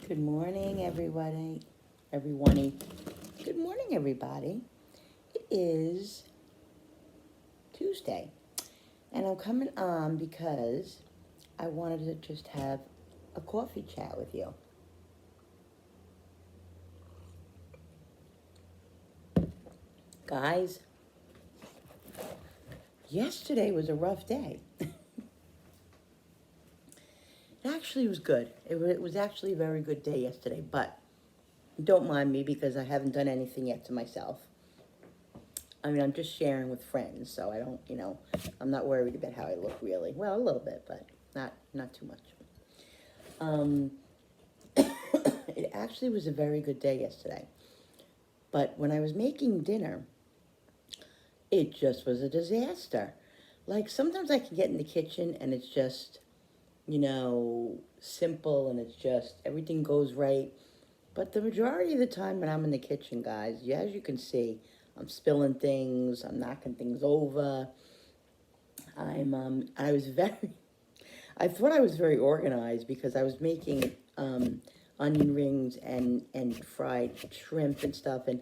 Good morning, everybody. Everyone. Good morning, everybody. It is Tuesday, and I'm coming on because I wanted to just have a coffee chat with you. Guys, yesterday was a rough day. It actually was good. It was actually a very good day yesterday, but don't mind me because I haven't done anything yet to myself. I mean, I'm just sharing with friends, so I don't, I'm not worried about how I look really. Well, a little bit, but not too much. Um, it actually was a very good day yesterday. But when I was making dinner, it just was a disaster. Like sometimes I can get in the kitchen and it's just, simple and it's just everything goes right. But the majority of the time when I'm in the kitchen, guys, as you can see, I'm spilling things, I'm knocking things over. I was very, I thought I was very organized because I was making onion rings and fried shrimp and stuff. And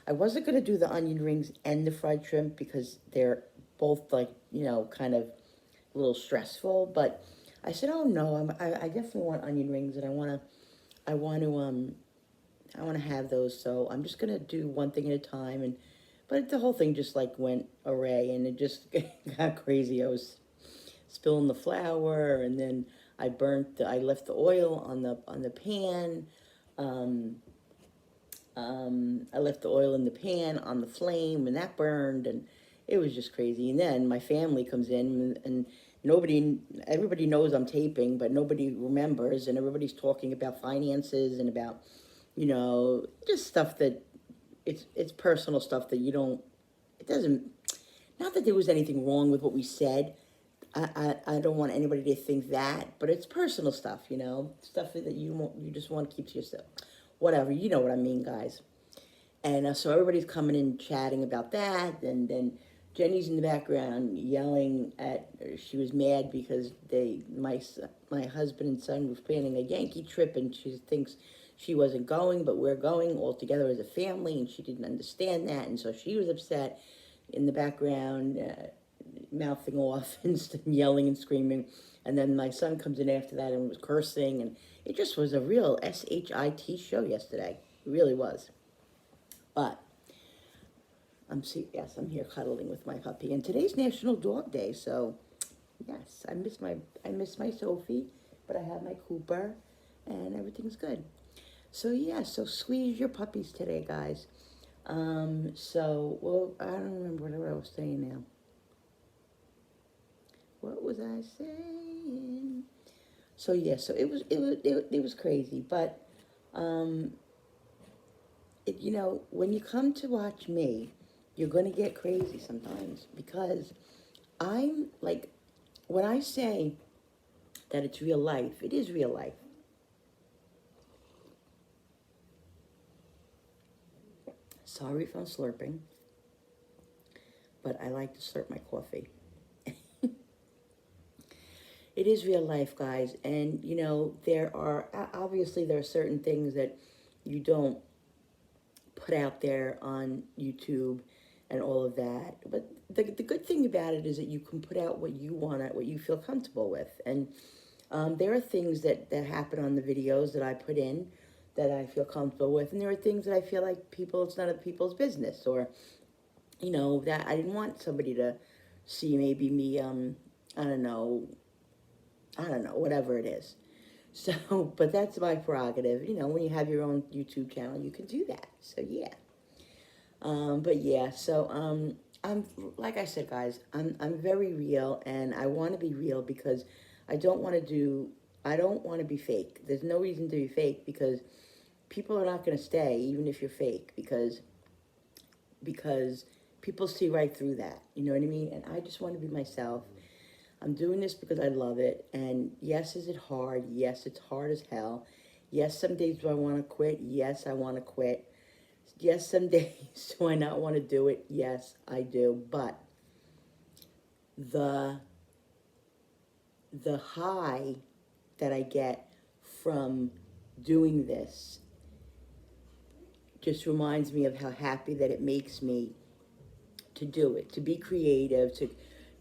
I wasn't going to do the onion rings and the fried shrimp because they're both like, kind of a little stressful. But I said, oh no, I definitely want onion rings and I want to, I want to have those. So I'm just going to do one thing at a time. But the whole thing just like went array and it just got crazy. I was spilling the flour, and then I left the oil on the pan. Um, I left the oil in the pan on the flame, and that burned, and it was just crazy. And then my family comes in, and everybody knows I'm taping, but nobody remembers, and everybody's talking about finances and about, just stuff that it's personal stuff that you don't. It doesn't. Not that there was anything wrong with what we said. I don't want anybody to think that, but it's personal stuff, stuff that you just want to keep to yourself. Whatever, you know what I mean, guys. And so everybody's coming in chatting about that, and then Jenny's in the background yelling at. She was mad because my husband and son were planning a Yankee trip, and she thinks she wasn't going, but we're going all together as a family, and she didn't understand that, and so she was upset in the background. Mouthing off and yelling and screaming. And then my son comes in after that and was cursing. And it just was a real SHIT show yesterday. It really was. But I'm here cuddling with my puppy. And today's National Dog Day. So, yes, I miss my Sophie. But I have my Cooper. And everything's good. So, yeah, so squeeze your puppies today, guys. Well, I don't remember what I was saying now. What was I saying? So yeah, so it was crazy, but um, when you come to watch me, you're gonna get crazy sometimes because I'm like, when I say that it's real life, it is real life. Sorry if I'm slurping, but I like to slurp my coffee. It is real life, guys, and there are certain things that you don't put out there on YouTube and all of that. But the good thing about it is that you can put out what you want, what you feel comfortable with. And there are things that happen on the videos that I put in that I feel comfortable with. And there are things that I feel like it's none of people's business. Or, that I didn't want somebody to see maybe me, I don't know, whatever it is. So, but that's my prerogative. When you have your own YouTube channel, you can do that. So, yeah. But yeah, so I'm like I said, guys, I'm very real, and I want to be real because I don't want to do I don't want to be fake. There's no reason to be fake because people are not going to stay even if you're fake because people see right through that. You know what I mean? And I just want to be myself. I'm doing this because I love it. And yes, is it hard? Yes, it's hard as hell. Yes, some days do I want to quit? Yes, I want to quit. Yes, some days do I not want to do it? Yes, I do. But the the high that I get from doing this just reminds me of how happy that it makes me to do it, to be creative, to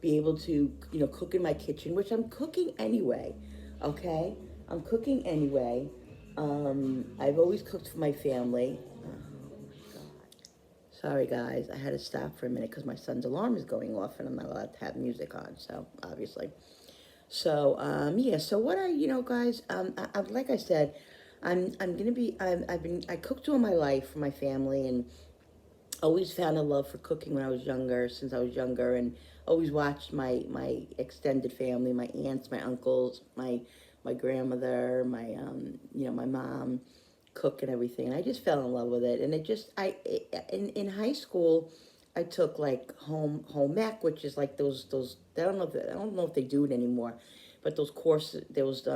be able to, cook in my kitchen, which I'm cooking anyway, okay? I'm cooking anyway. I've always cooked for my family. Oh my God. Sorry, guys, I had to stop for a minute because my son's alarm is going off and I'm not allowed to have music on, so obviously. So, yeah, so guys, like I said, I'm gonna be, I cooked all my life for my family and always found a love for cooking when I was younger, since I was younger, and always watched my extended family, my aunts, my uncles, my grandmother, my mom cook and everything. And I just fell in love with it. And in high school, I took like home ec, which is like those I don't know if they do it anymore, but those courses, those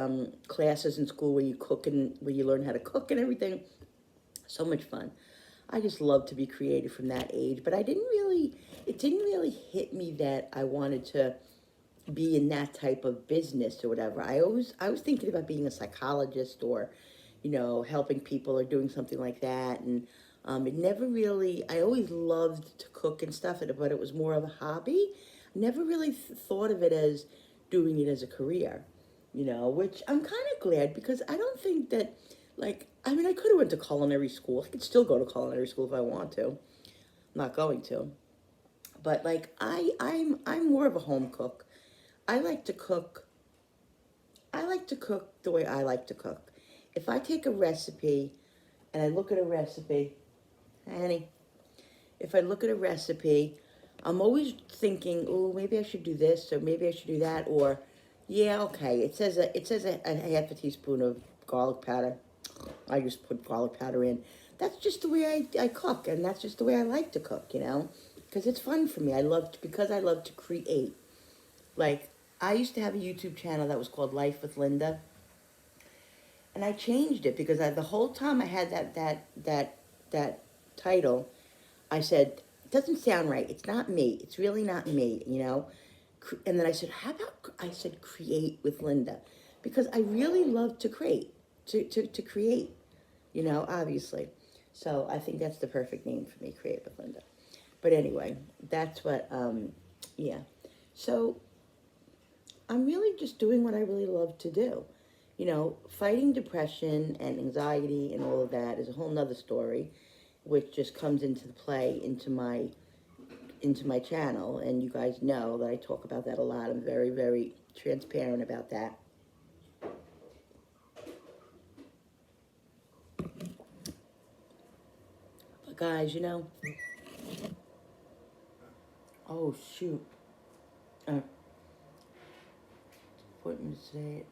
classes in school where you cook and where you learn how to cook and everything. So much fun. I just love to be creative from that age, but it didn't really hit me that I wanted to be in that type of business or whatever. I was thinking about being a psychologist or, helping people or doing something like that. And it never really, I always loved to cook and stuff, but it was more of a hobby. I never really thought of it as doing it as a career, which I'm kind of glad because I don't think that, like, I mean, I could have went to culinary school. I could still go to culinary school if I want to. I'm not going to. But like I'm more of a home cook. I like to cook. I like to cook the way I like to cook. If I take a recipe and I look at a recipe, honey, if I look at a recipe, I'm always thinking, oh, maybe I should do this or maybe I should do that, or yeah, okay. It says a half a teaspoon of garlic powder. I just put garlic powder in. That's just the way I cook, and that's just the way I like to cook, because it's fun for me. Because I love to create. Like, I used to have a YouTube channel that was called Life with Linda, and I changed it because the whole time I had that title, I said, it doesn't sound right. It's not me. It's really not me. And then I said, how about, I said, create with Linda, because I really love to create, to create, obviously. So I think that's the perfect name for me, Create with Linda. But anyway, that's what, yeah. So I'm really just doing what I really love to do. Fighting depression and anxiety and all of that is a whole nother story, which just comes into the play into my channel, and you guys know that I talk about that a lot. I'm very, very transparent about that. But guys, oh shoot, uh, appointment today.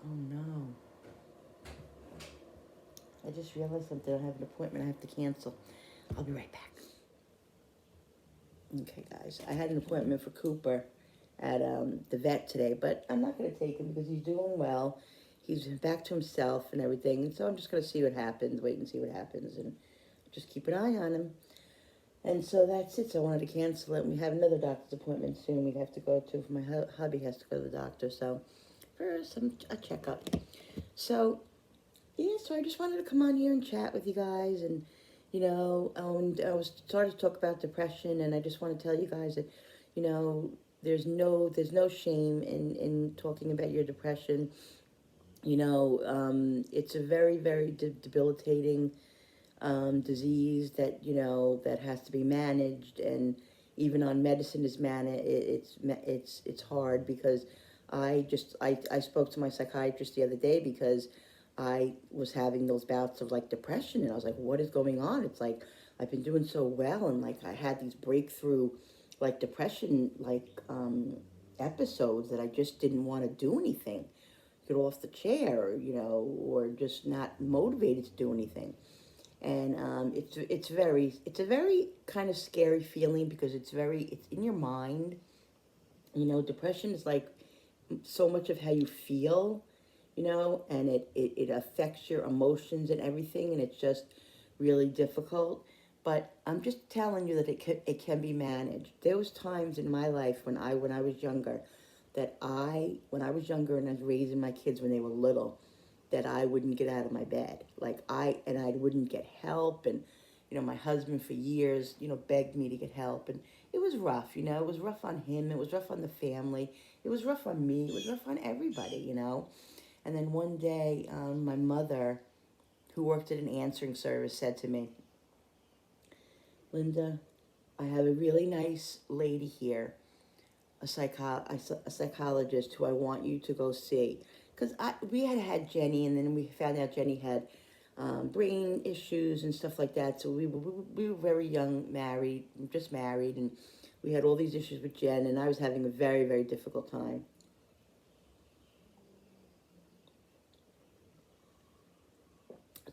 Oh no. I just realized something. I have an appointment I have to cancel. I'll be right back. Okay, guys. I had an appointment for Cooper at the vet today, but I'm not going to take him because he's doing well. He's back to himself and everything. And so I'm just going to see what happens, wait and see what happens, and just keep an eye on him. And so that's it. So I wanted to cancel it. We have another doctor's appointment soon we have to go to. My hubby has to go to the doctor, so for a checkup. So yeah, so I just wanted to come on here and chat with you guys, and I was started to talk about depression, and I just want to tell you guys that, there's no shame in talking about your depression. It's a very, very debilitating disease that that has to be managed, and even on medicine is it's hard because I spoke to my psychiatrist the other day because I was having those bouts of like depression, and I was like, what is going on? It's like I've been doing so well, and like I had these breakthrough like depression episodes that I just didn't want to do anything, get off the chair, or just not motivated to do anything. And it's a very kind of scary feeling because it's in your mind. Depression is like so much of how you feel, and it affects your emotions and everything, and it's just really difficult. But I'm just telling you that it can be managed. There was times in my life when I was younger, when I was younger and I was raising my kids when they were little, that I wouldn't get out of my bed. Like I wouldn't get help, and my husband for years, begged me to get help, and it was rough. It was rough on him. It was rough on the family. It was rough on me. It was rough on everybody. And then one day, my mother, who worked at an answering service, said to me, Linda, I have a really nice lady here, a psychologist who I want you to go see. Because we had Jenny, and then we found out Jenny had brain issues and stuff like that. So we were very young, just married, and we had all these issues with Jen, and I was having a very, very difficult time.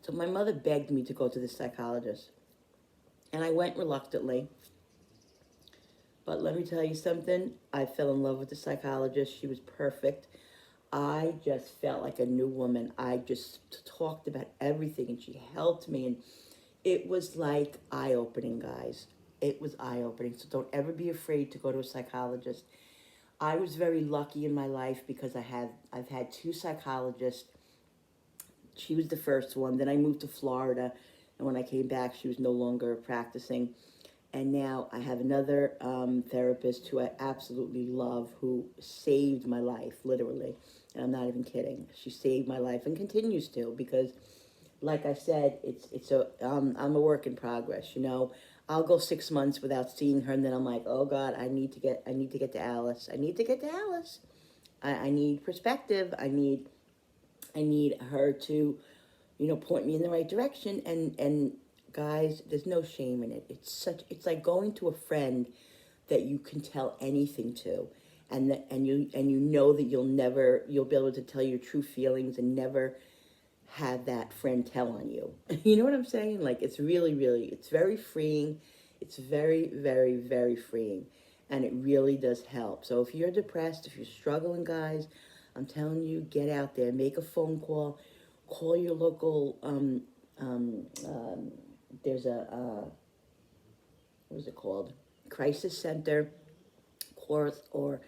So my mother begged me to go to the psychologist, and I went reluctantly. But let me tell you something, I fell in love with the psychologist. She was perfect. I just felt like a new woman. I just talked about everything, and she helped me, and it was like eye-opening, guys. It was eye-opening. So don't ever be afraid to go to a psychologist. I was very lucky in my life because I've had two psychologists. She was the first one. Then I moved to Florida, and when I came back, she was no longer practicing. And now I have another therapist who I absolutely love, who saved my life, literally. And I'm not even kidding. She saved my life and continues to, because, like I said, I'm a work in progress. I'll go 6 months without seeing her, and then I'm like, oh God, I need to get to Alice. I need to get to Alice. I need perspective. I need her to, point me in the right direction. And guys, there's no shame in it. It's like going to a friend that you can tell anything to, and you know that you'll be able to tell your true feelings and never have that friend tell on you. You know what I'm saying? Like, it's really, really, it's very freeing. It's very, very, very freeing, and it really does help. So if you're depressed, if you're struggling, guys, I'm telling you, get out there, make a phone call, call your local, there's what is it called? Crisis center, course, or,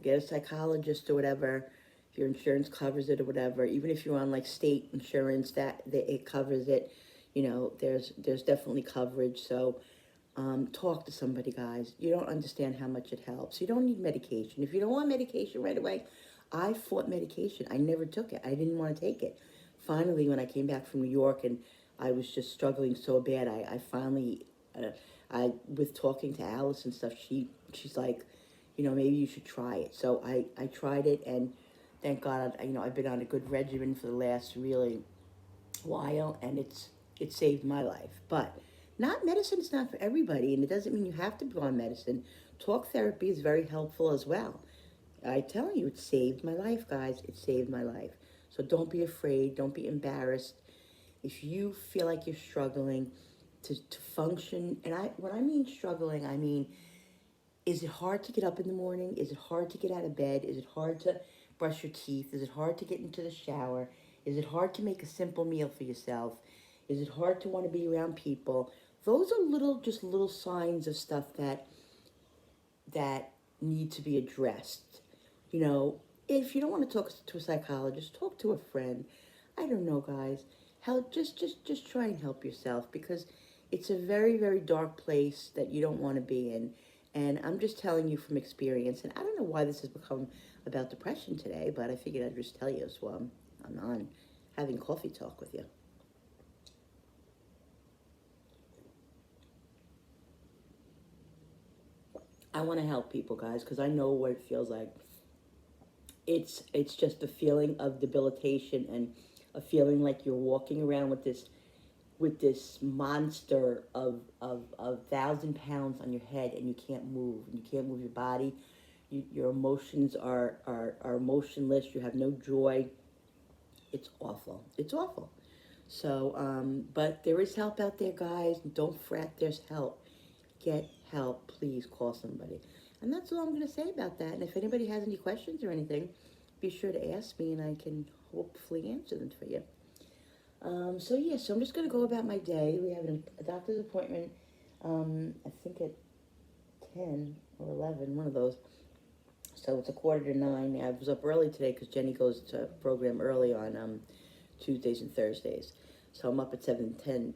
get a psychologist or whatever. If your insurance covers it or whatever, even if you're on like state insurance, that it covers it, there's definitely coverage. So talk to somebody, guys. You don't understand how much it helps. You don't need medication. If you don't want medication right away, I fought medication. I never took it. I didn't want to take it. Finally, when I came back from New York and I was just struggling so bad, I finally, with talking to Alice and stuff, she's like, maybe you should try it. So I tried it, and thank God, I've been on a good regimen for the last really while, and it saved my life. But medicine is not for everybody, and it doesn't mean you have to be on medicine. Talk therapy is very helpful as well. I tell you, it saved my life, guys. It saved my life. So don't be afraid. Don't be embarrassed. If you feel like you're struggling to function, and when I mean struggling, I mean, is it hard to get up in the morning? Is it hard to get out of bed? Is it hard to brush your teeth? Is it hard to get into the shower? Is it hard to make a simple meal for yourself? Is it hard to want to be around people? Those are just little signs of stuff that need to be addressed. If you don't want to talk to a psychologist, talk to a friend. I don't know, guys. Just try and help yourself, because it's a very, very dark place that you don't want to be in. And I'm just telling you from experience. And I don't know why this has become about depression today, but I figured I'd just tell you as well. I'm on having coffee talk with you. I want to help people, guys, because I know what it feels like. It's just a feeling of debilitation, and a feeling like you're walking around with this monster of 1,000 pounds on your head, and you can't move, and you can't move your body. Your emotions are emotionless. You have no joy. It's awful. It's awful. So, but there is help out there, guys. Don't fret. There's help. Get help. Please call somebody. And that's all I'm going to say about that. And if anybody has any questions or anything, be sure to ask me, and I can hopefully answer them for you. So I'm just going to go about my day. We have a doctor's appointment, I think at 10 or 11, one of those. So it's 8:45. I was up early today because Jenny goes to program early on Tuesdays and Thursdays. So I'm up at 7:10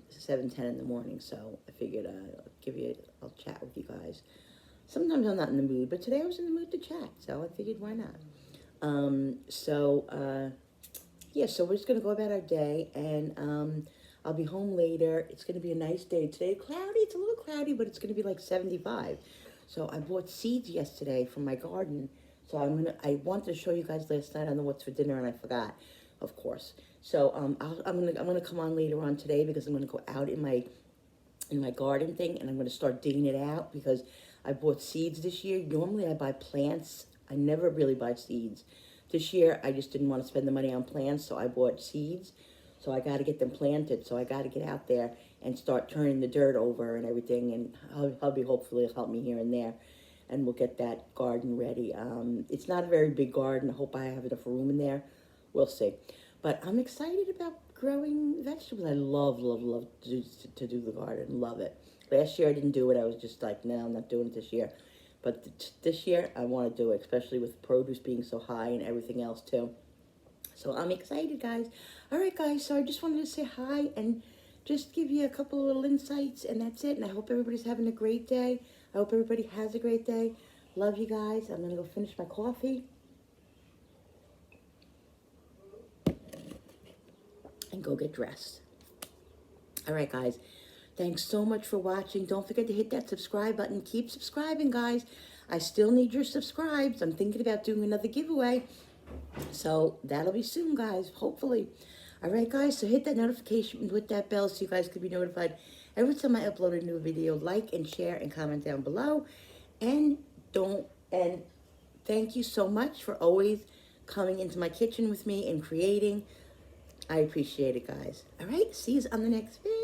in the morning. So I figured I'll chat with you guys. Sometimes I'm not in the mood, but today I was in the mood to chat. So I figured, why not? Yeah, so we're just going to go about our day, and I'll be home later. It's going to be a nice day today. Cloudy, it's a little cloudy, but it's going to be like 75. So I bought seeds yesterday from my garden. So I wanted to show you guys last night. I don't know what's for dinner, and I forgot, of course. So I'm gonna come on later on today because I'm gonna go out in my garden thing, and I'm gonna start digging it out because I bought seeds this year. Normally I buy plants. I never really buy seeds. This year I just didn't want to spend the money on plants, so I bought seeds. So I got to get them planted. So I got to get out there and start turning the dirt over and everything. And hubby hopefully will help me here and there, and we'll get that garden ready. It's not a very big garden. I hope I have enough room in there. We'll see. But I'm excited about growing vegetables. I love to do the garden. Love it. Last year I didn't do it. I was just like, no, I'm not doing it this year. But this year I want to do it, especially with produce being so high and everything else too. So I'm excited, guys. All right, guys, so I just wanted to say hi and just give you a couple of little insights, and that's it. And I hope everybody's having a great day. I hope everybody has a great day. Love you guys. I'm going to go finish my coffee and go get dressed. All right, guys. Thanks so much for watching. Don't forget to hit that subscribe button. Keep subscribing, guys. I still need your subscribes. I'm thinking about doing another giveaway. So that'll be soon, guys, hopefully. All right, guys, so hit that notification with that bell so you guys can be notified every time I upload a new video. Like and share and comment down below. And thank you so much for always coming into my kitchen with me and creating. I appreciate it, guys. All right, see you on the next video.